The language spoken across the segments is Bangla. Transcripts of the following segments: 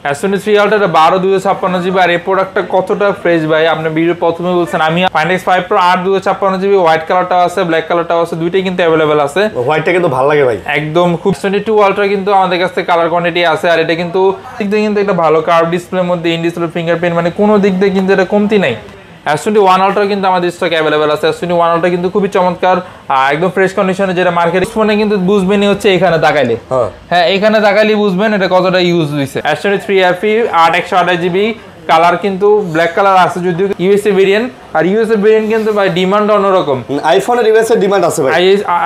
S23 Ultra 12 256 জিবি আর এই প্রোডাক্টটা কতটা ফ্রেশ ভাই আপনি ভিডিও প্রথমে বলছেন আমি Find X5 Pro 8 256 GB white কালারটাও আছে ব্ল্যাক কালারটাও আছে দুইটাই কিন্তু अवेलेबल আছে হোয়াইটটা কিন্তু ভালো লাগে ভাই একদম খুব S22 Ultra কিন্তু আমাদের কাছে কালার কোয়ান্টিটি আছে আর এটা কিন্তু দিক দিয়ে কিন্তু একটা ভালো কার্ভ ডিসপ্লের মধ্যে ইন ডিসপ্লে ফিঙ্গারপ্রিন্ট মানে কোনো দিক দিয়ে কিন্তু এটা কমতি নাই S21 Ultra কিন্তু আমাদের স্টক अवेलेबल আছে S21 Ultra কিন্তু খুবই চমৎকার একদম ফ্রেশ কন্ডিশনে যেটা মার্কেটে ফোনে কিন্তু বুঝবেনই হচ্ছে এখানে তাকাইলে হ্যাঁ এখানে তাকাইলেই বুঝবেন এটা কতটা ইউজ হইছে S23 FE 8/128GB কালার কিন্তু ব্ল্যাক কালার আছে যদিও ইউএসএ ভেরিয়েন্ট আর ইউএসএ ভেরিয়েন্ট কিন্তু ভাই ডিমান্ড অন্যরকম আইফোনের ইউএসএ ডিমান্ড আছে ভাই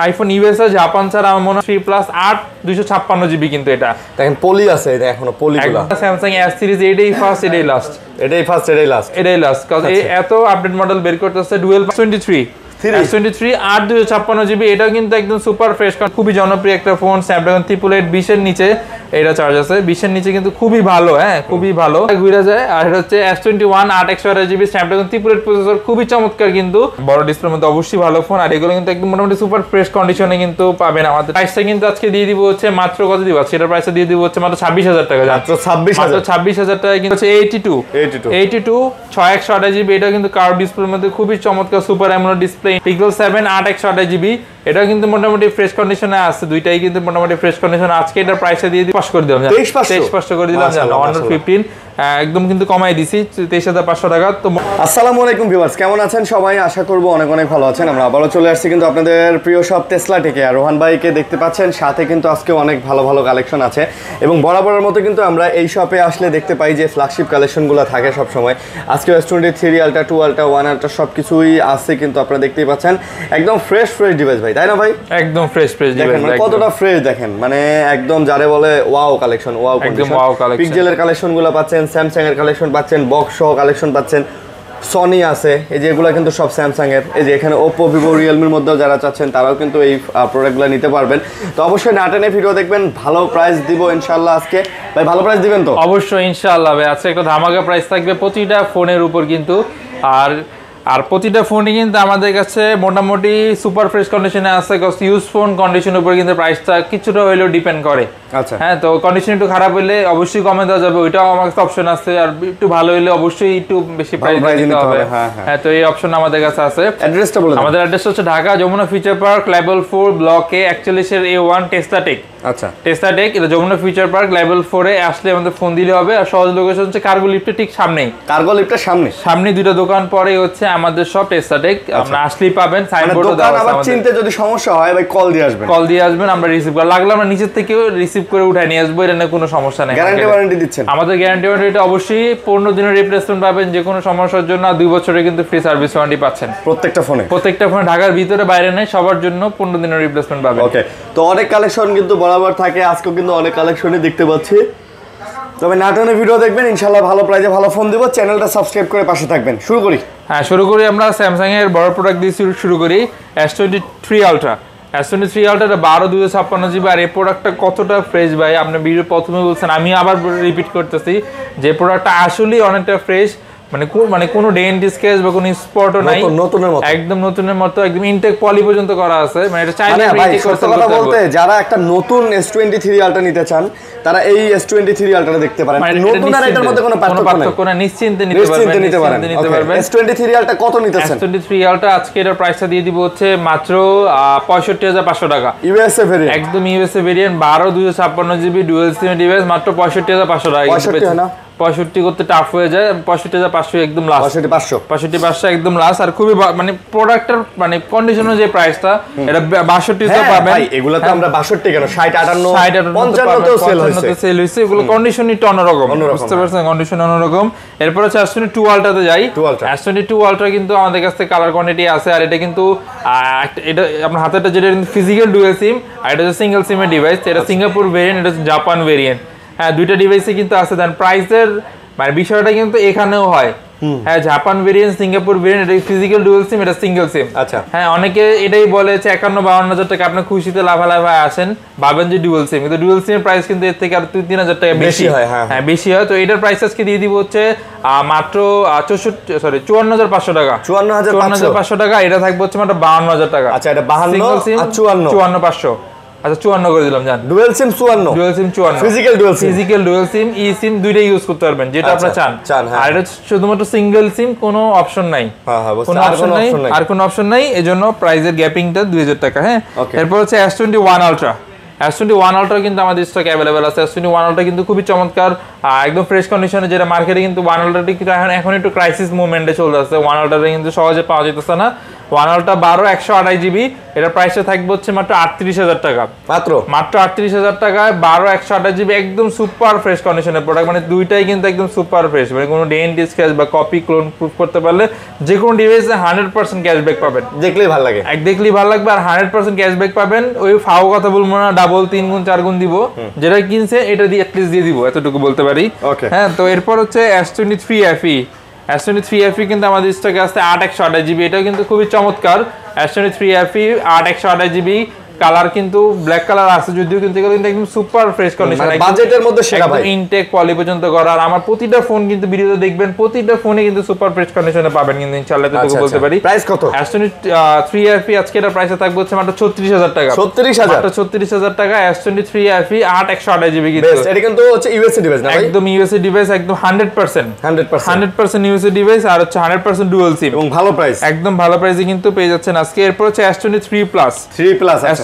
আইফোন ইউএসএ জাপান ছাড়া আমার মনে হয় 3 প্লাস 8 256GB কিন্তু এটা দেখেন পলি আছে এটা এখনো পলিগুলো স্যামসাং S সিরিজ এটাই ফার্স্ট এটাই লাস্ট এটাই লাস্ট কারণ এত আপডেট মডেল বের করতেছে ডুয়েল 23 S23 8 256GB এটাও কিন্তু একদম সুপার ফ্রেশ খুবই জনপ্রিয় একটা ফোন Snapdragon 888 20 এর নিচে এটা চার্জ আছে 20 এর নিচে কিন্তু খুবই ভালো হ্যাঁ খুবই ভালো ঘুরে যায় আর এটা হচ্ছে S21 8/128GB Snapdragon 888 প্রসেসর খুবই চমৎকার কিন্তু বড় ডিসপ্লের মধ্যে অবশ্যই ভালো ফোন আর এগুলো কিন্তু একদম মোটামুটি সুপার ফ্রেশ কন্ডিশনে কিন্তু পাবেন আমাদের প্রাইসটা কিন্তু আজকে দিয়ে দিব হচ্ছে মাত্র কত দিব সেটার প্রাইসটা দিয়ে দিব হচ্ছে মাত্র 26000 টাকা মাত্র 26000 টাকা কিন্তু হচ্ছে 82 6/128GB এটা কিন্তু কার্ভ ডিসপ্লের মধ্যে খুবই চমৎকার super AMOLED display Pixel 7 8/128GB এটা কিন্তু মোটামুটি ফ্রেশ কন্ডিশনে আছে দুইটাই কিন্তু মোটামুটি ফ্রেশ কন্ডিশনে আজকে এটার প্রাইসে দিয়ে পাস করে দিলাম 23500 করে দিলাম অনার 15 একদম কিন্তু কমাই দিছি 23500 টাকা তো আসসালামু আলাইকুম ভিউয়ার্স কেমন আছেন সবাই আশা করব অনেক অনেক ভালো আছেন আমরা আবারো চলে আসছি কিন্তু আপনাদের প্রিয় শপ টেসলা টেকে আর রোহান ভাইকে দেখতে পাচ্ছেন সাথে কিন্তু আজকে অনেক ভালো ভালো কালেকশন আছে এবং বরাবরের মতো কিন্তু আমরা এই শপে আসলে দেখতে পাই যে ফ্ল্যাগশিপ কালেকশনগুলো থাকে সব সময় আজকে S23 Ultra 2 Ultra 1 Ultra সবকিছুই আছে কিন্তু আপনারা দেখতেই পাচ্ছেন একদম ফ্রেশ ডিভাইস ভাই তাই না ভাই একদম ফ্রেশ ডিভাইস মানে কতটা ফ্রেশ দেখেন মানে একদম যারে বলে ওয়াও কালেকশন ওয়াও কালেকশন পিক্সেলের কালেকশনগুলো পাচ্ছেন স্যামসাং এর কালেকশন পাচ্ছেন বক্স সহ কালেকশন পাচ্ছেন সনি আছে এই যে এগুলো কিন্তু সব স্যামসাং এর এই যে এখানে Oppo Vivo Realme এর মধ্যে যারা চাচ্ছেন তারাও কিন্তু এই প্রোডাক্টগুলো নিতে পারবেন তো অবশ্যই না টেনে ভিডিও দেখবেন ভালো প্রাইস দিব ইনশাআল্লাহ আজকে ভাই ভালো প্রাইস দিবেন তো অবশ্যই ইনশাআল্লাহ ভাই আজকে একটা ধামাকা প্রাইস থাকবে প্রতিটা ফোনের উপর কিন্তু আর প্রতিটা ফোনই কিন্তু আমাদের কাছে মোটামুটি সুপার ফ্রেশ কন্ডিশনে আছে ইউজ ফোন কন্ডিশনের উপর কিন্তু প্রাইসটা কিছুটা হইলেও ডিপেন্ড করে আচ্ছা হ্যাঁ তো কন্ডিশন একটু খারাপ হলে অবশ্যই কমে দেওয়া যাবে ওইটাও আমার কাছে অপশন আছে আর একটু ভালো হলে অবশ্যই একটু বেশি প্রাইস দিতে হবে হ্যাঁ তো এই অপশন আমাদের কাছে আছে অ্যাড্রেসটা বলুন আমাদের অ্যাড্রেস হচ্ছে Dhaka Jamuna future park level 4 block A 41 এর A1 টেসলা টেক আচ্ছা টেসলা টেক এটা যমুনা ফিউচার পার্ক লেভেল 4 এ আসলে আমাদের ফোন দিলে হবে আর সহজ লোকেশন হচ্ছে কার্গো লিফটের ঠিক সামনেই কার্গো লিফটের সামনে দুটো দোকান পরেই হচ্ছে আমাদের সব টেসলা টেক আপনি আসলেই পাবেন সাইনবোর্ডও দেওয়া আছে আমাদের চিনতে যদি সমস্যা হয় ভাই কল দিয়ে আসবেন আমরা রিসিভ করে লাগলে আমরা নিচে থেকেও রিসিভ করে উঠায় নিয়ে আসবো এটা কোনো সমস্যা নেই গ্যারান্টি ওয়ারেন্টি দিচ্ছেন আমাদের গ্যারান্টি ওয়ারেন্টি অবশ্যই 15 দিনের রিপ্লেসমেন্ট পাবেন যে কোনো সমস্যার জন্য আর 2 বছরের কিন্তু ফ্রি সার্ভিস ওয়ারেন্টি পাচ্ছেন প্রত্যেকটা ফোনে ঢাকার ভিতরে বাইরে নেই সবার জন্য 15 দিনের রিপ্লেসমেন্ট পাবেন ওকে তো অনেক কালেকশন কিন্তু বরাবর থাকে আজকেও কিন্তু অনেক কালেকশনই দেখতে পাচ্ছি তবে নাটনের ভিডিও দেখবেন ইনশাআল্লাহ ভালো প্রাইজে ভালো ফোন দিব চ্যানেলটা সাবস্ক্রাইব করে পাশে থাকবেন শুরু করি আমরা স্যামসাং এর বড় প্রোডাক্ট দিয়ে শুরু করি S23 Ultra S23 Ultra 12 256GB আর এই প্রোডাক্টটা কতটা ফ্রেশ ভাই আপনি ভিডিও প্রথমে বলছেন আমি আবার রিপিট করতেছি যে প্রোডাক্টটা আসলেই অনেকটা ফ্রেশ মানে কোনো ডেন্ট স্কেচ বা কোনো স্পটও নাই একদম নতুনের মতো একদম ইনটেক পলি পর্যন্ত করা আছে মানে এটা চাইলে ইনটেক করতে বলতে যারা একটা নতুন S23 Ultra নিতে চান তারা এই S23 Ultra দেখতে পারেন নতুন আর এটার মধ্যে কোনো পার্থক্য নাই নিশ্চিন্তে নিতে পারবেন S23 Ultra কত নিতেছেন S23 Ultra আজকে এর প্রাইসটা দিয়ে দিব হচ্ছে মাত্র 65500 টাকা ইউএসএ ভেরিয়েন্ট একদম USA variant 12 256GB dual SIM device মাত্র 65500 টাকা 65 না 65 করতে টাফ হয়ে যায় 65500 একদম লাস্ট 6500 একদম লাস্ট আর খুবই মানে প্রোডাক্টের মানে কন্ডিশনের যে প্রাইসটা এটা 62 তে পাবেন ভাই এগুলো তো আমরা 62 কেন 60 58 55 তেও সেল হইছে এগুলো কন্ডিশনই তো অন্যরকম বুঝতে পারছেন কন্ডিশন অন্যরকম এরপর হচ্ছে S22 Ultra তে যাই S22 Ultra কিন্তু আমাদের কাছে কালার কোয়ান্টিটি আছে আর এটা কিন্তু এটা আপনার হাতেটা যেটা ফিজিক্যাল ডুয়াল সিম আর এটা হচ্ছে সিঙ্গেল সিমের ডিভাইস এটা সিঙ্গাপুর ভেরিয়েন্ট এটা জাপান ভেরিয়েন্ট হ্যাঁ দুইটা ডিভাইসে কিন্তু আছে দেন প্রাইসের মানে বিষয়টা কিন্তু এখানেও হয় হ্যাঁ জাপান ভেরিয়েন্ট সিঙ্গাপুর ভেরিয়েন্ট এটা ফিজিক্যাল ডুয়াল সিম এটা সিঙ্গেল সিম আচ্ছা হ্যাঁ অনেকে এটাই বলে যে 51-52 টাকা আপনি খুশিতে লাভালাভা আসেন ভাবেন যে ডুয়াল সিম কিন্তু ডুয়াল সিমের প্রাইস কিন্তু এর থেকে আর 2-3000 টাকা বেশি হয় হ্যাঁ বেশি হয় তো এটার প্রাইস আজকে দিয়ে দিব হচ্ছে মাত্র 54500 টাকা 54500 টাকা এটা থাকবে হচ্ছে মাত্র 52000 টাকা আচ্ছা এটা 52 আর 54 54500 আচ্ছা 54 করে দিলাম জান। Dual SIM 54, dual SIM 54, physical dual SIM, ই সিম দুইটাই ইউজ করতে পারবেন যেটা আপনারা চান। আর এটা শুধুমাত্র সিঙ্গেল সিম, কোনো অপশন নাই, কোনো অপশন নাই, আর কোনো অপশন নাই, এজন্য প্রাইসের গ্যাপিংটা 2000 টাকা। হ্যাঁ, এরপর হচ্ছে S21 Ultra। S21 Ultra কিন্তু আমাদের স্টক অ্যাভেলেবেল আছে। S21 Ultra কিন্তু খুবই চমৎকার, একদম ফ্রেশ কন্ডিশনে, যেটা মার্কেটে কিন্তু 1 Ultra এখন একটু ক্রাইসিস মুভমেন্টে চলতেছে। 1 Ultra কিন্তু সহজে পাওয়া যেতেছে না। 1 Ultra 12 128 জিবি, এটার প্রাইসটা থাকবে হচ্ছে মাত্র 38000 টাকা। মাত্র 38000 টাকায় 12 128 জিবি একদম সুপার ফ্রেশ কন্ডিশনের প্রোডাক্ট, মানে দুইটাই কিন্তু একদম সুপার ফ্রেশ, মানে কোনো ডেন্ট স্ক্র্যাচ বা কপি ক্লোন প্রুফ করতে পারলে যে কোনো ডিভাইসে 100% ক্যাশব্যাক পাবেন। দেখলেই ভালো লাগে, দেখলেই ভালো লাগবে, আর 100% ক্যাশব্যাক পাবেন। ওই ফাও কথা বলবো না, ডাবল 3 গুণ 4 গুণ দিব, যেটা কিনছে এটা দিয়ে অ্যাটলিস্ট দিয়ে দিব, এতটুকু বলতে পারি। হ্যাঁ, তো এরপর হচ্ছে S23 FE। S23 FE কিন্তু আমাদের স্টকে আছে 8 128 জিবি, এটাও কিন্তু খুবই চমৎকার। S23 FE 8 128 জিবি, কালার কিন্তু ব্ল্যাক কালার আছে যদিও, কিন্তু এগুলো কিন্তু একদম সুপার ফ্রেশ কন্ডিশন, বাজেটের মধ্যে সেরা ভাই, ইনটেক পলি পর্যন্ত করা। আর আমার প্রতিটা ফোন কিন্তু ভিডিওতে দেখবেন, প্রতিটা ফোনে কিন্তু সুপার ফ্রেশ কন্ডিশনে পাবেন কিন্তু ইনশাআল্লাহ, এতটুকু বলতে পারি। প্রাইস কত? S23 FE আজকে এর প্রাইসে থাকবে হচ্ছে মাত্র 36000 টাকা। 36000 টাকা S23 FE 8 128 জিবি কিন্তু। এটা কিন্তু হচ্ছে ইউএসএ ডিভাইস না ভাই? একদম ইউএসএ ডিভাইস, একদম 100% ইউএসএ ডিভাইস, আর হচ্ছে 100% ডুয়াল সিম এবং ভালো প্রাইস, একদম ভালো প্রাইসে কিন্তু পেয়ে যাচ্ছেন আজকে। এরপর হচ্ছে S23 Plus।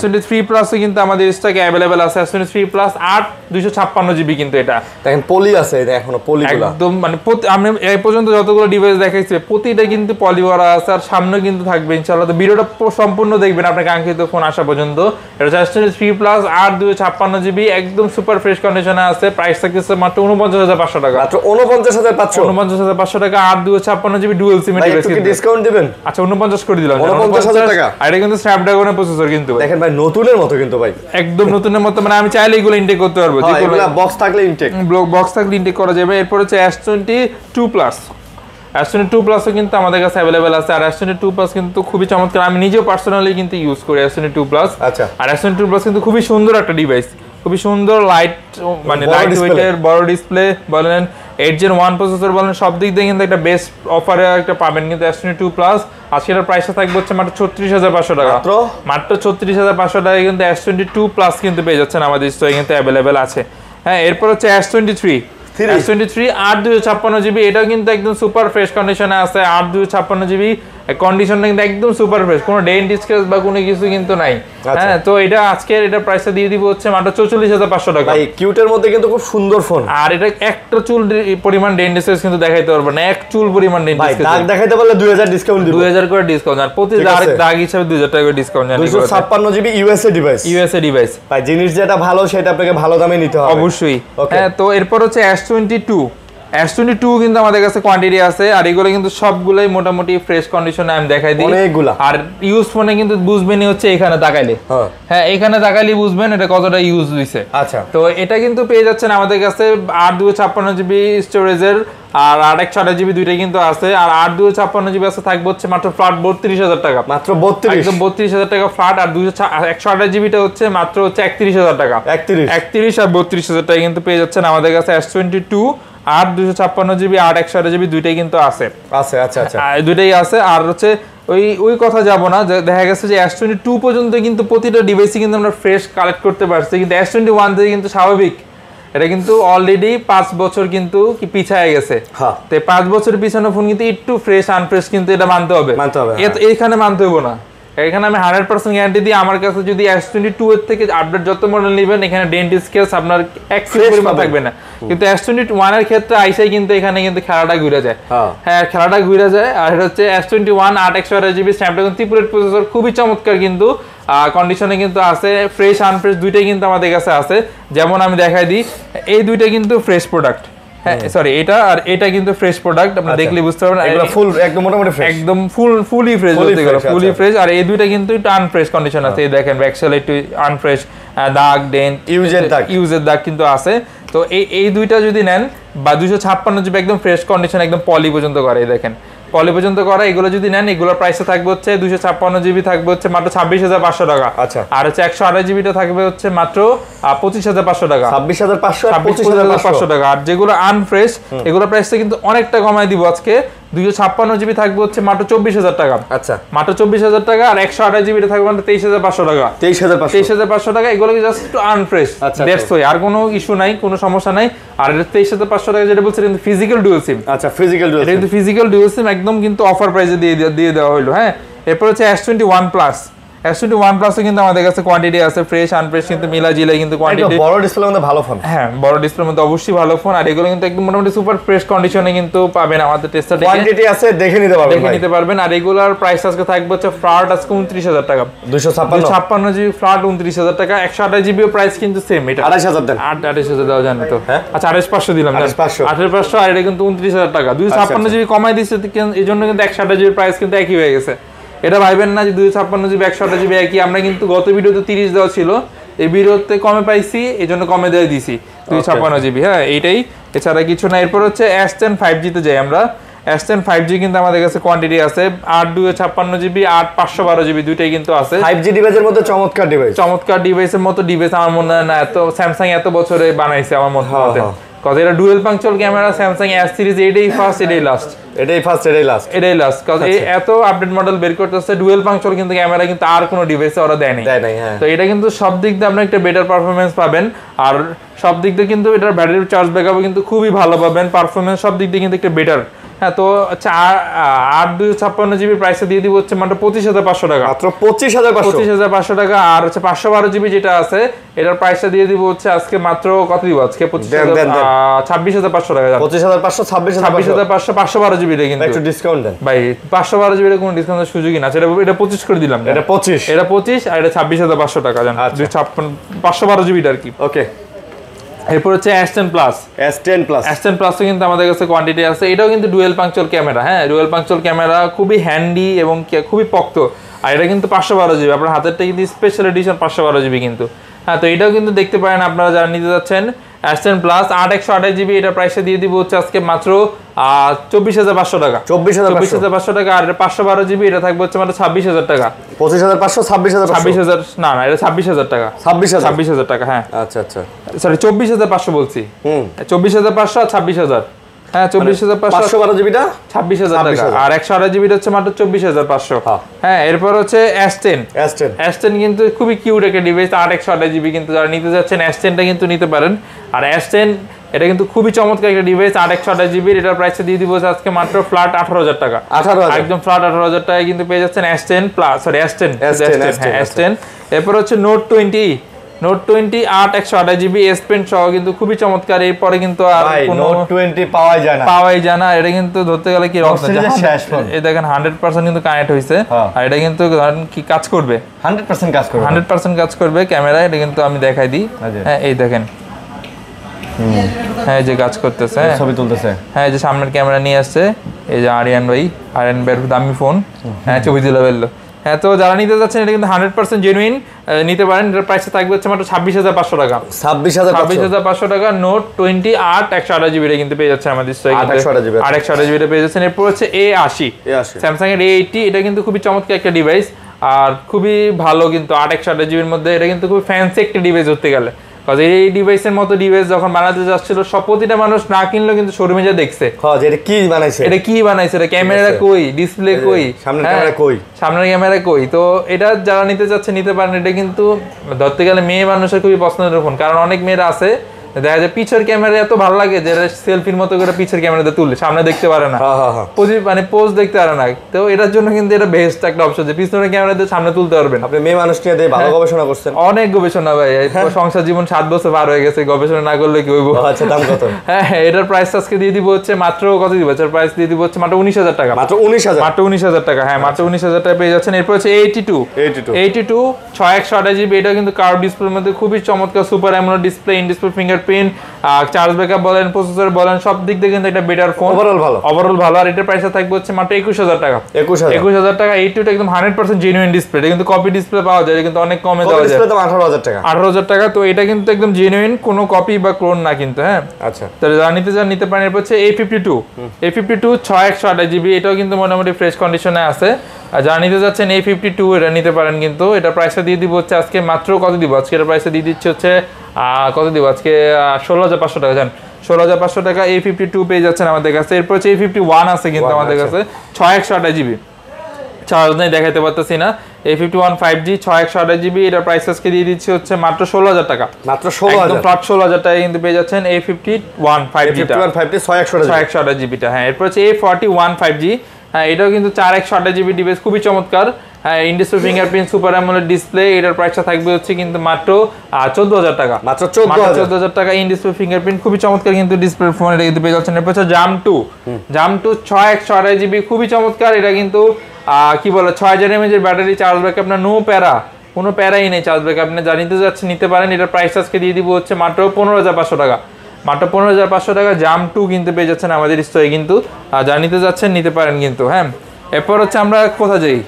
S23 Plus কিন্তু আমাদের স্টকে अवेलेबल আছে। S23 Plus 8 256 জিবি কিন্তু, এটা দেখেন পলি আছে, এটা এখনো পলিগুলো একদম, মানে আমি এই পর্যন্ত যতগুলো ডিভাইস দেখাইছি প্রতিটা কিন্তু পলি করা আছে, আর সামনে কিন্তু থাকবে ইনশাআল্লাহ। তো ভিডিওটা সম্পূর্ণ দেখবেন আপনার কাঙ্ক্ষিত ফোন আসা পর্যন্ত। এটা হচ্ছে S23 Plus 8 256 জিবি, একদম সুপার ফ্রেশ কন্ডিশনে আছে। প্রাইস থাকছে মাত্র 49500 টাকা। মাত্র 49500 টাকা 8 256 জিবি ডুয়াল সিম ডিভাইস। কি ডিসকাউন্ট দিবেন? আচ্ছা 49 করে দিলাম। 49000 টাকা। আর এটা কিন্তু স্ন্যাপড্রাগনের প্রসেসর কিন্তু, দেখেন ভাই নতুনের মতো কিন্তু ভাই, একদম নতুনের মতো, মানে আমি চাইলে এগুলো ইনটেক করতে পারবো, যেগুলো বক্স থাকলে ইনটেক করা যাবে। এরপর হচ্ছে S22 Plus। S22 Plus কিন্তু আমাদের কাছে अवेलेबल আছে, আর S22 Plus কিন্তু খুবই চমৎকার, আমি নিজেও পার্সোনালি কিন্তু ইউজ করি S22 Plus। আচ্ছা, আর S22 Plus কিন্তু খুবই সুন্দর একটা ডিভাইস, খুবই সুন্দর, লাইট, মানে লাইট ওয়েটের, বড় ডিসপ্লে বলেন, 8 Gen 1 প্রসেসর বলেন, সব দিক দিয়ে কিন্তু একটা বেস্ট অফারে একটা পাবেন কিন্তু S22 Plus। আজকের প্রাইসটা থাকবে হচ্ছে মাত্র 36500 টাকা। মাত্র 36500 টাকায় কিন্তু S22 Plus কিন্তু পেয়ে যাচ্ছেন আমাদের স্টোরে কিন্তু अवेलेबल আছে। হ্যাঁ, এরপর হচ্ছে S23 8 256 জিবি, এটাও কিন্তু একদম সুপার ফ্রেশ কন্ডিশনে আছে। 8 256 জিবি কন্ডিশনটা কিন্তু একদম সুপার ফ্রেশ, কোনো ডেন্ট স্ক্র্যাচ বা কোনো কিছু কিন্তু নাই। হ্যাঁ, তো এটা আজকের এটা প্রাইসটা দিয়ে দিব হচ্ছে মাত্র 44500 টাকা। ভাই কিউটের মধ্যে কিন্তু খুব সুন্দর ফোন, আর এটা একটা চুল পরিমাণ ডেন্ট স্ক্র্যাচ কিন্তু দেখাইতে পারবে না, এক চুল পরিমাণ ডেন্ট স্ক্র্যাচ। দাগ দেখাইতে পারলে 2000 ডিসকাউন্ট দিব, 2000 করে ডিসকাউন্ট, আর প্রতি দাগ হিসাবে 2000 টাকা করে ডিসকাউন্ট জানি। 256 জিবি ইউএসএ ডিভাইস। ভাই জিনিস যেটা ভালো সেটা আপনাকে ভালো দামে নিতে হবে অবশ্যই। হ্যাঁ, তো এরপর হচ্ছে S22 কিন্তু আমাদের কাছে কোয়ান্টিটি আছে, আর এগুলো কিন্তু সবগুলাই মোটামুটি ফ্রেশ কন্ডিশনে আমি দেখাই দিই অনেকগুলা। আর ইউজ ফোনে কিন্তু বুঝবেনই হচ্ছে এখানে তাকাইলে, হ্যাঁ এখানে তাকাইলে বুঝবেন এটা কতটা ইউজ হইছে। আচ্ছা, তো এটা কিন্তু পেয়ে যাচ্ছেন আমাদের কাছে 8 256 জিবি স্টোরেজের, আর 8 128 জিবি দুইটাই কিন্তু আছে। আর 8 256 জিবি আছে থাকবে হচ্ছে মাত্র ফ্ল্যাট 32000 টাকা। মাত্র 32000 টাকা ফ্ল্যাট। আর 128 জিবিটা হচ্ছে মাত্র হচ্ছে 31000 টাকা। 31 আর 32000 টাকা কিন্তু পেয়ে যাচ্ছেন আমাদের কাছে S22 8 256 জিবি 8 128 জিবি দুইটাই কিন্তু আছে। আচ্ছা, দুইটাই আছে। আর হচ্ছে ওই কথা যাব না, দেখা গেছে যে S22 পর্যন্ত কিন্তু প্রতিটা ডিভাইসে কিন্তু আমরা ফ্রেশ কালেক্ট করতে পারছি, কিন্তু S21 থেকে কিন্তু স্বাভাবিক এটা কিন্তু অলরেডি 5 বছর কিন্তু কি পিছায় গেছে। তো 5 বছর পিছানো ফোন কিন্তু একটু ফ্রেশ আনফ্রেশ কিন্তু এটা মানতে হবে। এইখানে মানতে হবে না, এখানে আমি 100% গ্যারান্টি দিই। আমার কাছে যদি S22 এর থেকে আপডেট যত মডেল নেবেন, এখানে ডেন্ট স্ক্র্যাচ আপনার এক পরিমাণ থাকবে না, কিন্তু S21 এর ক্ষেত্রে আইসাই কিন্তু এখানে কিন্তু খেলাটা ঘুরে যায়। হ্যাঁ, খেলাটা ঘুরে যায়। আর এটা হচ্ছে S21 8 128 জিবি স্ন্যাপড্রাগন 3 প্রসেসর, খুবই চমৎকার কিন্তু কন্ডিশনে কিন্তু আছে, ফ্রেশ আনফ্রেশ দুইটাই কিন্তু আমাদের কাছে আছে। যেমন আমি দেখাই দিই, এই দুইটা কিন্তু ফ্রেশ প্রোডাক্ট, হ্যাঁ সরি এটা আর এটা কিন্তু ফ্রেশ প্রোডাক্ট, আপনি দেখলে বুঝতে পারবেন এগুলো ফুল একদম মোটামুটি ফ্রেশ, একদম ফুলি ফ্রেশ বলতে গেলে ফুলি ফ্রেশ। আর এই দুইটা কিন্তু একটু আনফ্রেশ কন্ডিশন আছে, এই দেখেন ব্যাকসেল একটু আনফ্রেশ, দাগ ডেন্ট ইউজের দাগ কিন্তু আছে। তো এই দুইটা যদি নেন বা 256 জিবি একদম ফ্রেশ কন্ডিশন, একদম পলি পর্যন্ত করে। দেখেন পলি পর্যন্ত করা, এগুলো যদি নেন এগুলোর প্রাইসে থাকবে হচ্ছে 256 জিবি থাকবে হচ্ছে মাত্র 26,500 টাকা। আচ্ছা, আর হচ্ছে 128 জিবিটা থাকবে হচ্ছে মাত্র 25,500 টাকা। 26,500 টাকা। আর যেগুলো আনফ্রেশ এগুলো প্রাইসটা কিন্তু অনেকটা কমায় দিব আজকে। 256 জিবি থাকবে হচ্ছে মাত্র 24,000 টাকা। আচ্ছা, মাত্র 24,000 টাকা। আর 128 জিবিটা থাকবে মাত্র 23,500 টাকা। 23,500 টাকা। এগুলো জাস্ট একটু আনফ্রেশ, দ্যাটস ওয়াই। আর কোনো ইস্যু নাই, কোনো সমস্যা নাই। আর 23,500 টাকা যেটা বলছে কিন্তু ফিজিক্যাল ডুয়াল সিম। আচ্ছা, ফিজিক্যাল ডুয়াল, এটা কিন্তু ফিজিক্যাল ডুয়াল সিম একদম কিন্তু অফার প্রাইসে দিয়ে দেওয়া হলো। হ্যাঁ, এরপর হচ্ছে S21 প্লাস। S21 প্লাসে কিন্তু আমাদের কাছে কোয়ান্টিটি আছে, ফ্রেশ আনফ্রেশ কিন্তু মিলা জিলাই কিন্তু কোয়ান্টিটি। বড় ডিসপ্লের মধ্যে ভালো ফোন। হ্যাঁ, বড় ডিসপ্লের মধ্যে অবশ্যই ভালো ফোন। আর এগুলো কিন্তু একদম মোটামুটি সুপার ফ্রেশ কন্ডিশনে কিন্তু পাবেন আমাদের টেস্টার থেকে। কোয়ান্টিটি আছে, দেখে নিতে পারবেন। আর রেগুলার প্রাইস আজকে থাকবে হচ্ছে ফ্ল্যাট আজকে 29,000 টাকা। 256 জিবি ফ্ল্যাট 29,000 টাকা। 128 জিবি প্রাইস কিন্তু সেম। এটা 28,000 দেন। 28,000 দাও জানো তো। আচ্ছা, 28,500 দিলাম। 28,500 আর এটা কিন্তু 29,000 টাকা। 256 জিবি কমাই দিচ্ছে, এই জন্য কিন্তু 128 জিবি প্রাইস কিন্তু একই হয়ে গেছে। এটা ভাইবেন না যে 256 জিবি 128 জিবি একই। আমরা কিন্তু গত ভিডিওতে 30 দেওয়া ছিল, এই ভিডিওতে কমে পাইছি, এই জন্য কমে দিয়ে দিছি 256 জিবি। হ্যাঁ, এইটাই, এছাড়া কিছু না। এরপর হচ্ছে S10 5G তে যাই আমরা। S10 5G কিন্তু আমাদের কাছে কোয়ান্টিটি আছে 8 256 জিবি 8 512 জিবি দুইটাই কিন্তু আছে। 5G ডিভাইসের মধ্যে চমৎকার ডিভাইসের মতো ডিভাইস আমার মনে হয় না এত স্যামসাং এত বছরে বানাইছে আমার মতে। কারণ এটা dual punctual camera, Samsung S series এটাই ফার্স্ট, এটাই লাস্ট। কারণ এত আপডেট মডেল বের করতেছে ডুয়াল পাঞ্চুয়াল কিন্তু ক্যামেরা কিন্তু আর কোনো ডিভাইসে ওরা দেয় নাই। তো এটা কিন্তু সব দিক দিয়ে আপনি একটা বেটার পারফরমেন্স পাবেন। আর সব দিক দিয়ে কিন্তু এটার ব্যাটারি চার্জ ব্যাকআপও কিন্তু খুবই ভালো পাবেন। পারফরমেন্স সব দিক দিয়ে কিন্তু একটা বেটার। হ্যাঁ, তো আচ্ছা 8 256 জিবি প্রাইসে দিয়ে দিব হচ্ছে মাত্র 25,500 টাকা। মাত্র 25,500 টাকা। আর হচ্ছে 512 জিবি যেটা আছে এটার প্রাইসটা দিয়ে দিব হচ্ছে আজকে মাত্র কত দিব আজকে 26,500 টাকা। 25,500 26,500 512 জিবি রে কিন্তু একটু ডিসকাউন্ট দেন ভাই। 512 জিবি এর কোনো ডিসকাউন্টের সুযোগই না। এটা 25 করে দিলাম। এটা 25 আর এটা 26,500 টাকা জান। 512 জিবিটা আর কি। ওকে, এরপর হচ্ছে S10 প্লাস। S10 প্লাসও কিন্তু আমাদের কাছে কোয়ান্টিটি আছে। এটাও কিন্তু ডুয়াল পাঞ্চুয়াল ক্যামেরা। হ্যাঁ, ডুয়াল পাঞ্চুয়াল ক্যামেরা খুবই হ্যান্ডি এবং খুবই পক্ত। আর এটা কিন্তু 512 জিবি, আপনার হাতেরটা কিন্তু স্পেশাল এডিশন 512 জিবি কিন্তু। হ্যাঁ, তো এটাও কিন্তু দেখতে পারেন আপনারা যারা নিতে যাচ্ছেন। S10 প্লাস 8 128 জিবি এটা প্রাইসে দিয়ে দিব হচ্ছে আজকে মাত্র 24,500 টাকা। 24,500 টাকা। আর 512 জিবি এটা থাকবে হচ্ছে মাত্র 26,000 টাকা। 25,500 26,000 না এটা 26,000 টাকা। 26,000 টাকা। হ্যাঁ, আচ্ছা আচ্ছা, সরি 24,500 বলছি। 24,500 আর 26,000। হ্যাঁ, 24,500 512 জিবিটা 26,000 টাকা। আর 128 জিবিটা হচ্ছে মাত্র 24,500। হ্যাঁ, এরপর হচ্ছে S10 কিন্তু খুবই কিউট একটা ডিভাইস। 8 128 জিবি কিন্তু যারা নিতে যাচ্ছেন S10টা কিন্তু নিতে পারেন। আর S10 এটা কিন্তু খুবই চমৎকার একটা ডিভাইস। 8 128 জিবি এটার প্রাইসে দিয়ে দিব আজকে মাত্র ফ্ল্যাট 18,000 টাকা। একদম ফ্ল্যাট 18,000 টাকায় কিন্তু পেয়ে যাচ্ছেন S10 plus, sorry S10। S10 এরপর হচ্ছে Note 20 8 128 জিবি S Pen সহ কিন্তু খুবই চমৎকার। এরপরে কিন্তু আর কোনো Note 20 পাওয়াই যায় না। এটা কিন্তু ধরতে গেলে কি এই দেখেন 100% কিন্তু কানেক্ট হইছে। আর এটা কিন্তু কি কাজ করবে 100% কাজ করবে ক্যামেরা। এটা কিন্তু আমি দেখাই দিই। হ্যাঁ, এই দেখেন, হ্যাঁ, যে কাজ করতেছে, ছবি তুলতেছে। হ্যাঁ, এই যে সামনের ক্যামেরা নিয়ে আসছে, এই যে আরিয়ান ভাইয়ের দামি ফোন। হ্যাঁ, ছবি তুলে ফেললো। হ্যাঁ, তো যারা নিতে যাচ্ছেন এটা কিন্তু 100% জেনুইন নিতে পারেন। এটার প্রাইসে থাকবে হচ্ছে মাত্র 26,500 টাকা। 26,500 টাকা। Note 20 8 128 জিবি কিন্তু পেয়ে যাচ্ছে আমাদের কাছে। 8 128 জিবি পেয়ে যাচ্ছেন। এরপর হচ্ছে A80 স্যামসাং এর A80। এটা কিন্তু খুবই চমৎকার একটা ডিভাইস আর খুবই ভালো কিন্তু 8 128 জিবির মধ্যে। এটা কিন্তু খুব ফ্যান্সি একটা ডিভাইস ধরতে গেলে। কারণ এই ডিভাইসের মতো ডিভাইস যখন বানাতে যাচ্ছিল সব প্রতিটা মানুষ না কিনলেও কিন্তু শোরুমে যা দেখছে এটা কি বানাইছে, এটা ক্যামেরা কই, ডিসপ্লে কই, সামনের ক্যামেরা কই। তো এটা যারা নিতে যাচ্ছে নিতে পারেন। এটা কিন্তু ধরতে গেলে মেয়ে মানুষের খুবই পছন্দের ফোন। কারণ অনেক মেয়েরা আছে দেখা যায় পিছের ক্যামেরা এত ভালো লাগে যে সেলফির মতো করে পিছের ক্যামেরাতে তুললে সামনে দেখতে পারে না, মানে পোজ দেখতে পারে না। তো এটার জন্য কিন্তু এটা বেস্ট একটা অপশন যে পিছনের ক্যামেরাতে সামনে তুলতে পারবেন। আপনি মেয়ে মানুষ নিয়ে ভালো গবেষণা করছেন। অনেক গবেষণা ভাই, সংসার জীবন 7 বছর পার হয়ে গেছে, গবেষণা না করলে কি হইব। আচ্ছা, দাম কত? হ্যাঁ, এটার প্রাইস আজকে দিয়ে দিব হচ্ছে মাত্র কত দিব, এটার প্রাইস দিয়ে দিব হচ্ছে মাত্র 19,000 টাকা। মাত্র 19,000 টাকা। হ্যাঁ, মাত্র 19,000 টাকা পেয়ে যাচ্ছেন। এরপর হচ্ছে 82 6 128 জিবি। এটা কিন্তু কার্ভ ডিসপ্লের মধ্যে খুবই চমৎকার super AMOLED display, in display finger fingerprint, charge backup বলেন, প্রসেসর বলেন, সব দিক দিয়ে কিন্তু এটা বেটার ফোন, ওভারঅল ভালো। আর এটার প্রাইস থাকবে হচ্ছে মাত্র 21000 টাকা। 21000 টাকা। এই টুটা একদম 100% জেনুইন ডিসপ্লে, এটা কিন্তু কপি ডিসপ্লে পাওয়া যায়, এটা কিন্তু অনেক কমে দেওয়া যায়। ডিসপ্লে দাম 18000 টাকা। 18000 টাকা। তো এটা কিন্তু একদম জেনুইন, কোনো কপি বা ক্লোন না কিন্তু। হ্যাঁ আচ্ছা, তাহলে যারা নিতে চান নিতে পারেন। এরপর হচ্ছে A52 6128GB, এটাও কিন্তু মোটামুটি ফ্রেশ কন্ডিশনে আছে। আর যারা নিতে যাচ্ছেন A52 এটা নিতে পারেন কিন্তু। এটা প্রাইসটা দিয়ে দিব হচ্ছে আজকে মাত্র কত দিব, আজকে এটা প্রাইসটা দিয়ে দিচ্ছে হচ্ছে কত দিব আজকে 16500 টাকা। জান 16500 টাকা A52 পেয়ে যাচ্ছেন আমাদের কাছে। এরপর হচ্ছে A51 আছে কিন্তু আমাদের কাছে 6128GB, চার্জ নেই দেখাতে পারতেছি না। A51 5G 6128GB, এটার প্রাইস আজকে দিয়ে দিচ্ছি হচ্ছে মাত্র 16000 টাকা। মাত্র 16000, ফ্ল্যাট 16000 টাকা কিন্তু পেয়ে যাচ্ছেন A51 5G টা, 6128GB টা। হ্যাঁ এরপর হচ্ছে A41 5G, হ্যাঁ এটাও কিন্তু 4128GB ডিভাইস, খুবই চমৎকার। হ্যাঁ in-display fingerprint super AMOLED display, এটার প্রাইসটা থাকবে হচ্ছে কিন্তু মাত্র 14000 টাকা। মাত্র 14000 টাকা ইন-ডিসপ্লে ফিঙ্গারপ্রিন্ট, খুবই চমৎকার কিন্তু ডিসপ্লে ফোন, এটা কিন্তু পেয়ে যাচ্ছেন। এরপর হচ্ছে জাম 2 6128GB, খুবই চমৎকার। এটা কিন্তু কি বলে 6000 mAh এর ব্যাটারি, চার্জ ব্যাকআপ না, নো প্যারা, কোনো প্যারাই নেই চার্জ ব্যাকআপ। আপনি যা নিতে যাচ্ছেন নিতে পারেন। এটার প্রাইস আজকে দিয়ে দিব হচ্ছে মাত্র 15500 টাকা। মাত্র 15500 টাকা জাম 2 কিনতে পেয়ে যাচ্ছেন আমাদের স্টোরে কিন্তু। যা নিতে যাচ্ছেন নিতে পারেন কিন্তু। হ্যাঁ এরপর হচ্ছে আমরা কোথায় যাই,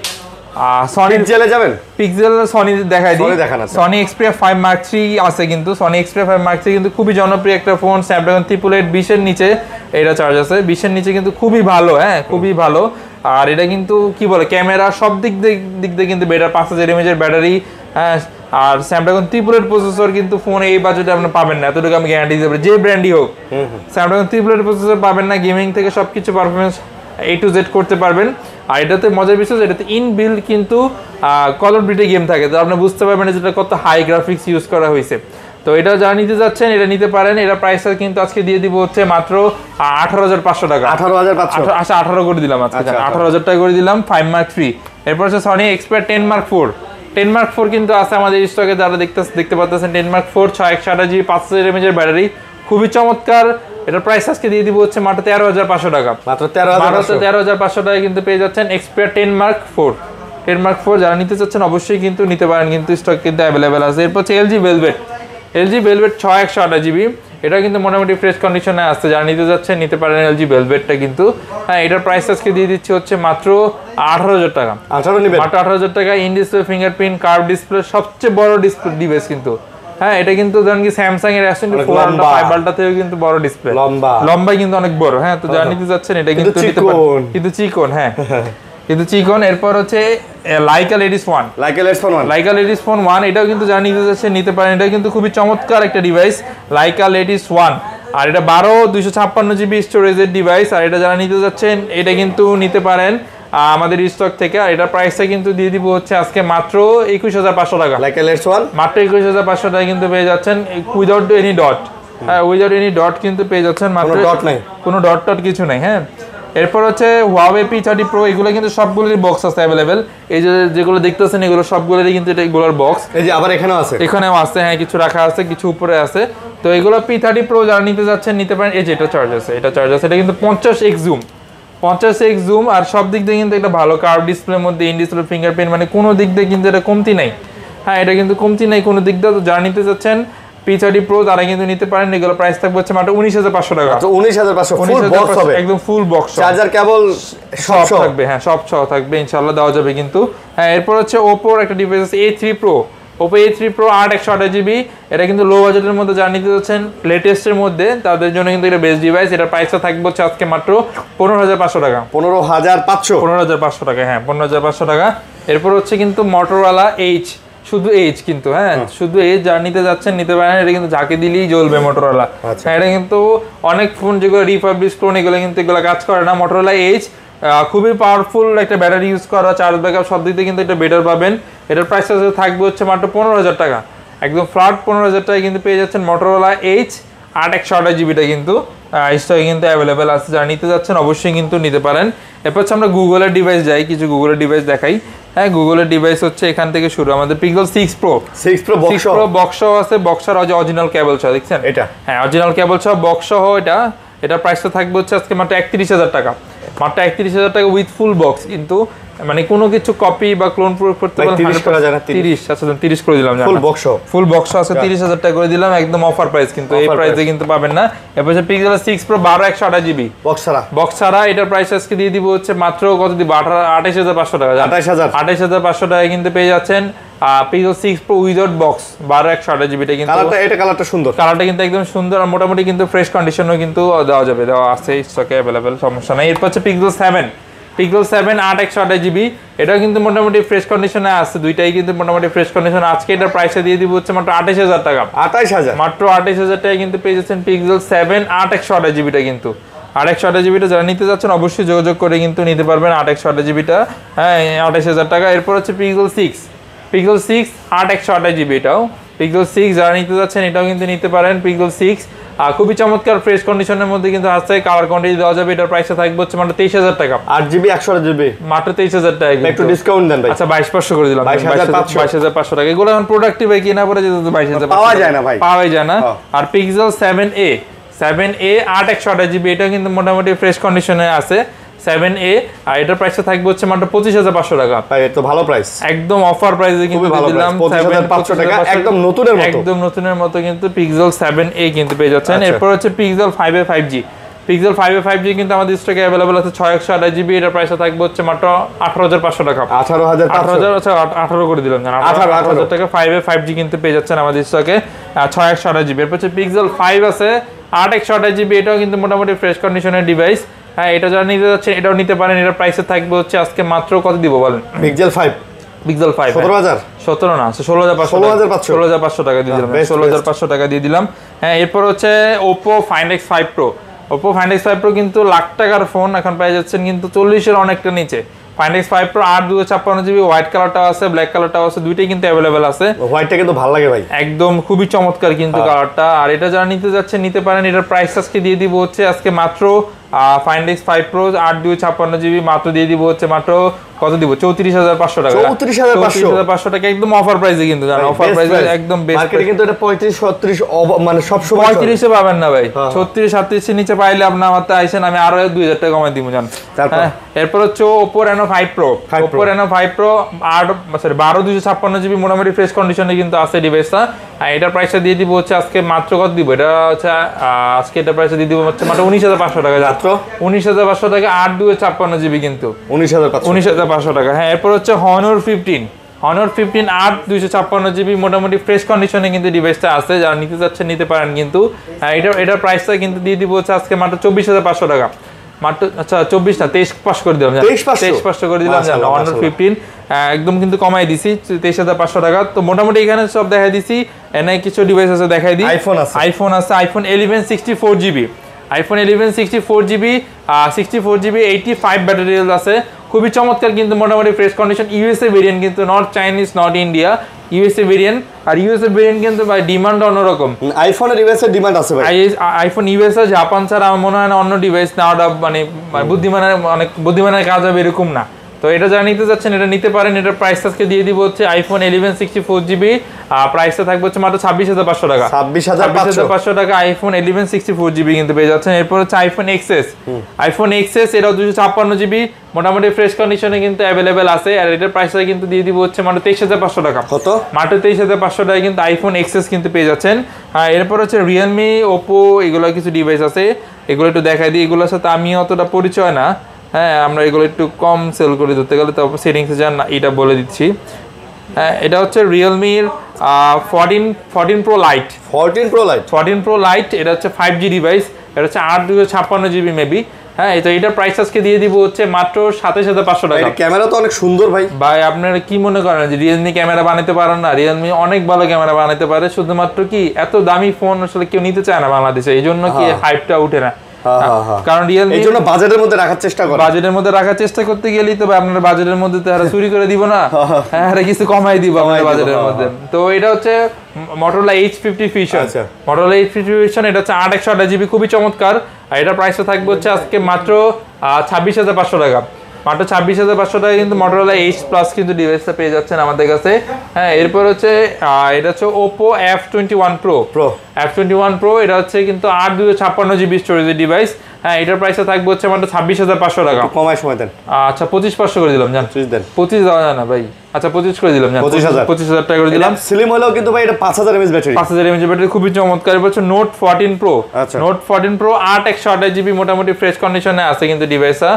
সনি পিক্সেলে যাবেন। পিক্সেল সনি দেখাই দিই। সনি Xperia 5 Mark III আছে কিন্তু। সনি Xperia 5 Mark III কিন্তু খুবই জনপ্রিয় একটা ফোন, স্ন্যাপড্রাগন 888 20 এর নিচে এটা চার্জ আছে, 20 এর নিচে কিন্তু খুবই ভালো। হ্যাঁ খুবই ভালো। আর এটা কিন্তু কি বলে ক্যামেরা সব দিক দিয়ে কিন্তু বেটার, 5000 mAh এর ব্যাটারি। হ্যাঁ আর স্ন্যাপড্রাগন 888 প্রসেসর কিন্তু ফোন এই বাজেটে আপনি পাবেন না, এতটুকু আমি গ্যারান্টি দিতে পারি। যে ব্র্যান্ডই হোক স্ন্যাপড্রাগন 888 প্রসেসর পাবেন না। গেমিং থেকে সবকিছু পারফরমেন্স A to Z করতে পারবেন। আর এটাতে মজার বিষয়, এটাতে ইনবিল্ড কিন্তু কল অফ ডিউটি গেম থাকে, তো আপনি বুঝতে পারবেন যেটা কত হাই গ্রাফিক্স ইউজ করা হয়েছে। তো এটা যারা নিতে যাচ্ছেন এটা নিতে পারেন। এটা প্রাইসটা কিন্তু আজকে দিয়ে দিব হচ্ছে মাত্র 18500 টাকা। 18500, আচ্ছা 18 করে দিলাম আজকে, 18000 টাকা করে দিলাম 5 Mark III। এরপর হচ্ছে Sony Xperia 10 Mark IV। 10 Mark IV কিন্তু আছে আমাদের স্টকে, যারা দেখতে পাচ্ছেন 10 Mark IV 6128GB 5000 mAh এর ব্যাটারি, খুবই চমৎকার। এটার প্রাইস আজকে দিয়ে দিব হচ্ছে মাত্র 13500 টাকা। মাত্র 13500 টাকায় কিন্তু পেয়ে যাচ্ছেন Xperia 10 Mark IV। 10 Mark IV যারা নিতে চাচ্ছেন অবশ্যই কিন্তু নিতে পারেন কিন্তু, স্টক কিন্তু অ্যাভেলেবেল আছে। এরপর হচ্ছে LG Velvet 6128GB, এটা কিন্তু মোটামুটি ফ্রেশ কন্ডিশনে আসছে, যারা নিতে যাচ্ছেন নিতে পারেন LG Velvetটা কিন্তু। হ্যাঁ এটার প্রাইস আজকে দিয়ে দিচ্ছি হচ্ছে মাত্র 18000 টাকা। মাত্র 18000 টাকা। In display fingerprint, curve display, সবচেয়ে বড় ডিসপ্লে ডিভাইস কিন্তু। হ্যাঁ এটা কিন্তু ধরেন কি স্যামসাং এর S24 আলট্রা 5 আলট্রা থেকে কিন্তু বড় ডিসপ্লে, লম্বা কিন্তু অনেক বড়। হ্যাঁ তো যারা নিতে যাচ্ছেন এটা কিন্তু নিতে পারেন কিন্তু চিকন। হ্যাঁ কিন্তু চিকন। এরপর হচ্ছে লাইকা লেডিস ফোন 1, এটাও কিন্তু যারা নিতে যাচ্ছেন নিতে পারেন। এটা কিন্তু খুবই চমৎকার একটা ডিভাইস, লাইকা লেডিস 1। আর এটা 256GB স্টোরেজের ডিভাইস। আর এটা যারা নিতে যাচ্ছেন এটা কিন্তু নিতে পারেন আমাদের স্টক থেকে। আর এটা প্রাইসটা কিন্তু দিয়ে দিব হচ্ছে আজকে মাত্র 21500 টাকা। মাত্র 21500 টাকা কিন্তু পেয়ে যাচ্ছেন উইদাউট এনি ডট। হ্যাঁ উইদাউট এনি ডট কিন্তু পেয়ে যাচ্ছেন, মাত্র কোনো ডট কিছু নাই। হ্যাঁ এরপর হচ্ছে Huawei P30 Pro, এগুলো কিন্তু সবগুলোরই বক্স আছে অ্যাভেলেবেল। এই যেগুলো দেখতেছেন এগুলো সবগুলোরই কিন্তু এগুলোর বক্স। এই যে আবার এখানেও আছে। হ্যাঁ কিছু রাখা আছে, কিছু উপরে আছে। তো এগুলো P30 Pro যারা নিতে যাচ্ছেন নিতে পারেন। এই যে এটা চার্জ আছে, এটা কিন্তু 50x জুম। আর সব দিক দিয়ে কিন্তু একটা ভালো কার্ভ ডিসপ্লের মধ্যে ইন ডিসপ্লে ফিঙ্গারপ্রিন্ট, মানে কোনো দিক দিয়ে কিন্তু এটা কমতি নাই। হ্যাঁ এটা কিন্তু কমতি নাই কোনো দিক দিয়ে। তো যারা নিতে যাচ্ছেন P30 Pro তারা কিন্তু নিতে পারেন। এগুলো প্রাইস থাকবে হচ্ছে মাত্র 19500 টাকা। 19500 একদম ফুল বক্স, চার্জার কেবল সব থাকবে। হ্যাঁ সব থাকবে, ইনশাআল্লাহ দেওয়া যাবে কিন্তু। হ্যাঁ এরপর হচ্ছে Oppo একটা ডিভাইস আছে A3 Pro, Oppo A3 Pro 8128GB। এটা কিন্তু লো বাজেটের মধ্যে যারা নিতে যাচ্ছেন লেটেস্টের মধ্যে তাদের জন্য কিন্তু এটা বেস্ট ডিভাইস। এটার প্রাইসটা থাকবে হচ্ছে আজকে মাত্র 15500 টাকা। 15500 টাকা। হ্যাঁ 15500 টাকা। এরপর হচ্ছে কিন্তু Motorola H, শুধু H কিন্তু। হ্যাঁ শুধু H যারা নিতে যাচ্ছেন নিতে পারেন। এটা কিন্তু যাকে দিলেই জ্বলবে Motorola। হ্যাঁ এটা কিন্তু অনেক ফোন যেগুলো রিপাবলিশ ক্লোন এগুলো কিন্তু এগুলো কাজ করে না। Motorola H খুবই পাওয়ারফুল একটা ব্যাটারি ইউজ করা, চার্জ ব্যাকআপ সব দিক দিয়ে কিন্তু এটা বেটার পাবেন। এটার প্রাইস থাকবে হচ্ছে মাত্র 15000 টাকা। একদম ফ্ল্যাট 15000 টাকায় কিন্তু পেয়ে যাচ্ছেন Motorola H 8128GBটা কিন্তু স্টকে কিন্তু অ্যাভেলেবেল আছে। যারা নিতে যাচ্ছেন অবশ্যই কিন্তু নিতে পারেন। এরপর হচ্ছে আমরা গুগলের ডিভাইস যাই, কিছু গুগলের ডিভাইস দেখাই। হ্যাঁ গুগলের ডিভাইস হচ্ছে এখান থেকে শুরু। আমাদের Pixel 6 Pro বক্স সহ আছে, বক্সের অরিজিনাল কেবল সহ, দেখছেন এটা? হ্যাঁ অরিজিনাল কেবল সহ বক্স সহ এটা প্রাইসটা থাকবে হচ্ছে আজকে মাত্র 31000 টাকা। মাত্র 31000 টাকা উইথ ফুল বক্স কিন্তু। মানে কোনো কিছু কপি বা ক্লোন প্রুফ করতে পারবেন 30 করা যায় না 30 আচ্ছা 30 করে দিলাম ফুল বক্স আছে 30000 টাকা করে দিলাম একদম অফার প্রাইস কিন্তু এই প্রাইসে কিন্তু পাবেন না এরপর হচ্ছে Pixel 6 Pro 12128 জিবি বক্স ছাড়া এটার প্রাইস আজকে দিয়ে দিব হচ্ছে মাত্র কত দিব 28500 টাকা 28500 টাকা কিন্তু পেয়ে যাচ্ছেন Pixel 6 Pro without box 12128 GB টা কিন্তু কালারটা সুন্দর কালারটা কিন্তু একদম সুন্দর আর মোটামুটি কিন্তু ফ্রেশ কন্ডিশনও কিন্তু দেওয়া যাবে দেওয়া আছে স্টকে अवेलेबल সমস্যা নাই এরপর হচ্ছে Pixel 7 828 জিবি এটাও কিন্তু মোটামুটি ফ্রেশ কন্ডিশনে আছে দুইটাই কিন্তু মোটামুটি ফ্রেশ কন্ডিশন আজকে এটার প্রাইসে দিয়ে দিব হচ্ছে মাত্র 28000 টাকা মাত্র 28000 টাকা কিন্তু পেয়ে যাচ্ছেন Pixel 7 828 জিবিটা কিন্তু 828 জিবিটা যারা নিতে যাচ্ছেন অবশ্যই যোগাযোগ করে কিন্তু নিতে পারবেন 828 জিবিটা হ্যাঁ 28000 টাকা এরপর হচ্ছে Pixel 6 828 জিবি এটাও Pixel 6 যারা নিতে যাচ্ছেন এটাও কিন্তু নিতে পারেন Pixel 6 খুবই চমৎকার ফ্রেশ কন্ডিশনের মধ্যে কিন্তু আছে কালার কোয়ান্টিটি দেওয়া যাবে এটার প্রাইসে থাকবে হচ্ছে মাত্র 23000 টাকা 8 জিবি 128 জিবি মাত্র 23000 টাকা একটু ডিসকাউন্ট দেন ভাই আচ্ছা 22500 করে দিলাম 22500 টাকা এগুলো এখন প্রোডাক্টিভ ভাই কিনা পরে যেতে 22500 পাওয়া যায় না ভাই পাওয়া যায় না আর Pixel 7a 828 জিবি এটা কিন্তু মোটামুটি ফ্রেশ কন্ডিশনে আছে 7a আর এটার প্রাইসটা থাকবে হচ্ছে মাত্র 25500 টাকা ভাই এটা ভালো প্রাইস একদম অফার প্রাইসে কিন্তু দিলাম 25500 টাকা একদম নতুনের মতো কিন্তু Pixel 7a কিন্তু পেয়ে যাচ্ছেন এরপর হচ্ছে Pixel 5a 5G Pixel 5a 5G কিন্তু আমাদের স্টকে अवेलेबल আছে 628 জিবি এটার প্রাইসটা থাকবে হচ্ছে মাত্র 18500 টাকা 18000 আচ্ছা 18 করে দিলাম জানা 18000 টাকা 5a 5G কিন্তু পেয়ে যাচ্ছেন আমাদের স্টকে 628 জিবি এরপর হচ্ছে Pixel 5 আছে 828 জিবি এটাও কিন্তু মোটামুটি ফ্রেশ কন্ডিশনের ডিভাইস হ্যাঁ এটা যারা নিতে যাচ্ছেন এটাও নিতে পারেন এটার প্রাইসে থাকবে হচ্ছে আজকে মাত্র কত দিব বলেন Pixel 5 17000 17 না 16500 টাকা দিয়ে দিলাম 16500 টাকা দিয়ে দিলাম হ্যাঁ এরপর হচ্ছে Oppo Find X5 Pro কিন্তু লাখ টাকার ফোন এখন পেয়ে যাচ্ছেন কিন্তু 40 এর অনেকটা নিচে Find X5 Pro 8 GB white কালারটাও আছে ব্ল্যাক কালারটাও আছে দুইটাই কিন্তু अवेलेबल আছে হোয়াইটটা কিন্তু ভালো লাগে ভাই একদম খুবই চমৎকার কিন্তু কালারটা আর এটা যারা নিতে যাচ্ছেন নিতে পারেন এটার প্রাইস আজকে দিয়ে দিব হচ্ছে আজকে মাত্র Find X5 Pro 8 জিবি মাত্র দিয়ে দিব হচ্ছে মাত্র কত দিব 34500 টাকা 34500 টাকা একদম অফার প্রাইসে কিন্তু জানো অফার প্রাইসে একদম বেস্ট মার্কেটে কিন্তু এটা 35 36 মানে সব সময় 35 এ পাবেন না ভাই 36 37 এর নিচে পাইলে আপনি আমারতে আইছেন আমি আরো 2000 টাকা কমাই দিব জান এরপর হচ্ছে Oppo Reno 5 Pro 12 জিবি মোটামুটি ফ্রেশ কন্ডিশনে কিন্তু আছে ডিভাইসটা আর এটার প্রাইসটা দিয়ে দিব হচ্ছে আজকে মাত্র কত দিব এটা হচ্ছে আজকে এটা প্রাইসে দিয়ে দিব হচ্ছে মাত্র 19500 টাকা মাত্র 19500 টাকা 8 জিবি কিন্তু 19500 টাকা হ্যাঁ এরপর হচ্ছে Honor 15 8 জিবি মোটামুটি ফ্রেশ কন্ডিশনে কিন্তু ডিভাইসটা আছে যারা নিতে যাচ্ছেন নিতে পারেন কিন্তু এটার প্রাইসটা কিন্তু দিয়ে দিব হচ্ছে আজকে মাত্র 24500 টাকা মাত্র আচ্ছা 24 না 23 পাস করে দিলাম 23 পাস করে দিলাম জানো Honor 15 একদম কিন্তু কমাই দিছি 23500 টাকা তো মোটামুটি এখানে সব দেখাই দিছি এনে কিছু ডিভাইস আছে দেখাই দিই আইফোন আছে iPhone 11 64 GB iPhone 11 64 GB 85 battery health আছে খুবই চমৎকার কিন্তু মোটামুটি ফ্রেশ কন্ডিশন ইউএসএ ভেরিয়েন্ট কিন্তু not Chinese not India USA variant আর ইউএসএ ভেরিয়েন্ট কিন্তু ভাই ডিমান্ড অন্যরকম আইফোনের ইউএসএ ডিমান্ড আছে ভাই আইফোন ইউএসএ জাপান ছাড়া আমার মনে হয় না অন্য ডিভাইস নেওয়াটা মানে বুদ্ধিমানের কাজ হবে এরকম না তো এটা যারা নিতে যাচ্ছেন এটা নিতে পারেন এটার প্রাইস আজকে দিয়ে দিব হচ্ছে আইফোন 11 64 জিবি প্রাইসটা থাকবে হচ্ছে মাত্র 26500 টাকা 26500 টাকা আইফোন 11 64 জিবি কিন্তু পেয়ে যাচ্ছেন এরপর হচ্ছে আইফোন এক্সএস এটাও 256 জিবি মোটামুটি ফ্রেশ কন্ডিশনে কিন্তু अवेलेबल আছে আর এটার প্রাইসটা কিন্তু দিয়ে দিব হচ্ছে মাত্র 23500 টাকা কত মাত্র 23500 টাকা কিন্তু আইফোন এক্সএস কিন্তু পেয়ে যাচ্ছেন এরপর হচ্ছে Realme Oppo এগুলো কিছু ডিভাইস আছে এগুলো একটু দেখাই দিই এগুলোর সাথে আমি অতটা পরিচয় না হ্যাঁ আমরা এগুলো একটু কম সেল করে দিতে গেলে তো সেটিংসে যান না এটা বলে দিচ্ছি এটা হচ্ছে Realme 14 Pro Lite 14 Pro Lite এটা হচ্ছে 5G ডিভাইস এটা হচ্ছে 8 জিবি মেবি হ্যাঁ এটার প্রাইস আজকে দিয়ে দিব হচ্ছে মাত্র 27500 টাকা ক্যামেরা তো অনেক সুন্দর ভাই আপনারা কি মনে করেন যে Realme ক্যামেরা বানাতে পারেন না Realme অনেক ভালো ক্যামেরা বানাতে পারে শুধুমাত্র কি এত দামি ফোন আসলে কেউ নিতে চায় না বাংলাদেশে এইজন্য কি হাইপটা উঠে না কারণ Realme এইজন্য বাজেটের মধ্যে রাখার চেষ্টা করতে গেলেই তো আপনার বাজেটের মধ্যে তো আর চুরি করে দিব না হ্যাঁ কিছু কমাই দিব আপনার বাজেটের মধ্যে তো এটা হচ্ছে Motorola H50 Fusion Motorola H50 Fusion এটা হচ্ছে 8 জিবি খুবই চমৎকার আর এটা প্রাইসটা থাকবে হচ্ছে আজকে মাত্র 26500 টাকা মাত্র 26500 টাকা কিন্তু Motorola H Plus কিন্তু ডিভাইসটা পেয়ে যাচ্ছেন আমাদের কাছে হ্যাঁ এরপর হচ্ছে এটা হচ্ছে Oppo F21 Pro এটা হচ্ছে কিন্তু 8 জিবি স্টোরেজের ডিভাইস হ্যাঁ এটার প্রাইসটা থাকবে হচ্ছে মাত্র 26,500 টাকা। কমায় সময় দেন। আচ্ছা 25,500 করে দিলাম জান। 25 দেন। 25 দেওয়া যায় না ভাই। আচ্ছা 25 করে দিলাম জান। 25,000 টাকা করে দিলাম। স্লিম হলেও কিন্তু ভাই এটা 5000 mAh ব্যাটারি। 5000 mAh ব্যাটারি খুবই চমৎকার। এবার হচ্ছে note 14 pro. Note 14 pro 8 GB মোটামুটি ফ্রেশ কন্ডিশনে আছে কিন্তু ডিভাইসটা।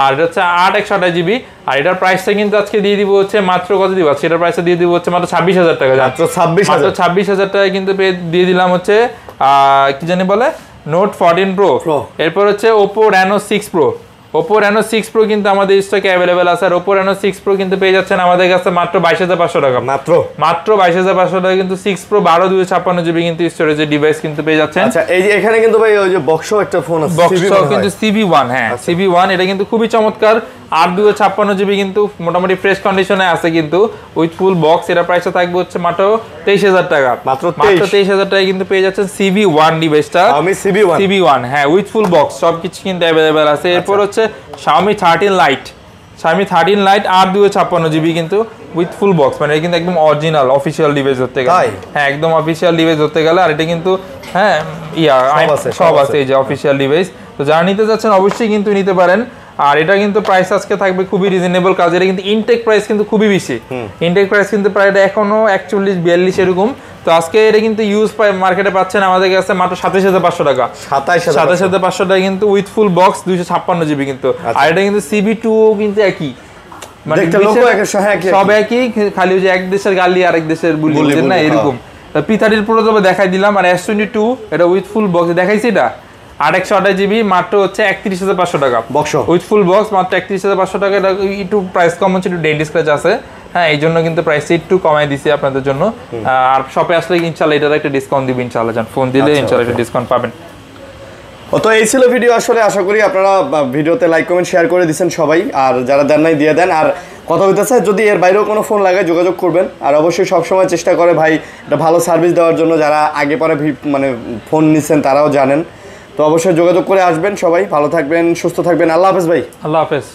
আর এটা হচ্ছে 8 জিবি। আর এটার প্রাইসটা কিন্তু আজকে দিয়ে দিব হচ্ছে মাত্র কত দিব? সেটার প্রাইসটা দিয়ে দিব হচ্ছে মাত্র 26,000 টাকা। মাত্র 26,000 টাকায় কিন্তু দিয়ে দিলাম হচ্ছে কি জানি বলে নোট 14 প্রো। এরপর হচ্ছে Oppo Reno 6 Pro। Oppo Reno 6 Pro কিন্তু আমাদের স্টকে अवेलेबल আছে। আর Oppo Reno 6 Pro কিন্তু পেয়ে যাচ্ছেন আমাদের কাছে মাত্র 22,500 টাকা। মাত্র 22,500 টাকা কিন্তু 6 Pro 12 জিবি কিন্তু স্টোরেজের ডিভাইস কিন্তু পেয়ে যাচ্ছেন। আচ্ছা এই যে এখানে কিন্তু ভাই ওই যে বক্সও একটা ফোন আছে। বক্সও কিন্তু CB1 হ্যাঁ CB1 এটা কিন্তু খুবই চমৎকার। 8 জিবি কিন্তু মোটামুটি ফ্রেশ কন্ডিশনে আছে কিন্তু উইথ ফুল বক্স। এর প্রাইসটা থাকবে হচ্ছে মাত্র 23,000 টাকা। মাত্র 23,000 টাকায় কিন্তু পেয়ে যাচ্ছেন CB1 ডিভাইসটা। আমি CB1 হ্যাঁ উইথ ফুল বক্স সবকিছু কিন্তু अवेलेबल আছে। এরপর হচ্ছে Xiaomi 13 Lite। Xiaomi 13 Lite 8 GB কিন্তু উইথ ফুল বক্স, মানে এটা কিন্তু একদম অরিজিনাল অফিশিয়াল ডিভাইস ধরতে গেলে। হ্যাঁ একদম অফিশিয়াল ডিভাইস ধরতে গেলে। আর এটা কিন্তু হ্যাঁ সব আছে এই যে অফিশিয়াল ডিভাইস। তো যারা নিতে যাচ্ছেন অবশ্যই কিন্তু নিতে পারেন। আর এটা কিন্তু প্রাইস আজকে থাকবে খুবই রিজনেবল, কাজ এটা কিন্তু ইনটেক প্রাইস কিন্তু খুবই বেশি। ইনটেক প্রাইস কিন্তু প্রায় এটা এখনো 41-42 এরকম। তো আজকে এটা কিন্তু ইউজ মার্কেটে পাচ্ছেন আমাদের কাছে মাত্র 27,500 টাকা। 27,500 টাকা কিন্তু উইথ ফুল বক্স 256 জিবি কিন্তু। আর এটা কিন্তু CB2 কিন্তু একই, মানে সব একই, খালি ওই যে এক দেশের গালি আরেক দেশের বুলি না এরকম। P30 Pro তবে দেখাই দিলাম। আর S22 এটা উইথ ফুল বক্স দেখাইছি, এটা 828 জিবি মাত্র হচ্ছে 31,500 টাকা বক্স উইথ ফুল বক্স, মাত্র 31,500 টাকা। এটা একটু প্রাইস কম হচ্ছে, একটু ডেন্ট স্ক্র্যাচ আছে। হ্যাঁ এই জন্য কিন্তু প্রাইসটা একটু কমাই দিছি আপনাদের জন্য। আর শপে আসলে ইনশাআল্লাহ এটার একটা ডিসকাউন্ট দিবেন ইনশাআল্লাহ, জান ফোন দিলে ইনশাআল্লাহ একটা ডিসকাউন্ট পাবেন। তো এই ছিল ভিডিও। আসলে আশা করি আপনারা ভিডিওতে লাইক কমেন্ট শেয়ার করে দিচ্ছেন সবাই। আর যারা দেন নাই দিয়ে দেন। আর কথা হইতেছে যদি এর বাইরেও কোনো ফোন লাগে যোগাযোগ করবেন। আর অবশ্যই সবসময় চেষ্টা করে ভাই একটা ভালো সার্ভিস দেওয়ার জন্য। যারা আগে পরে মানে ফোন নিচ্ছেন তারাও জানেন। তো অবশ্যই যোগাযোগ করে আসবেন সবাই। ভালো থাকবেন, সুস্থ থাকবেন। আল্লাহ হাফেজ ভাই। আল্লাহ হাফেজ।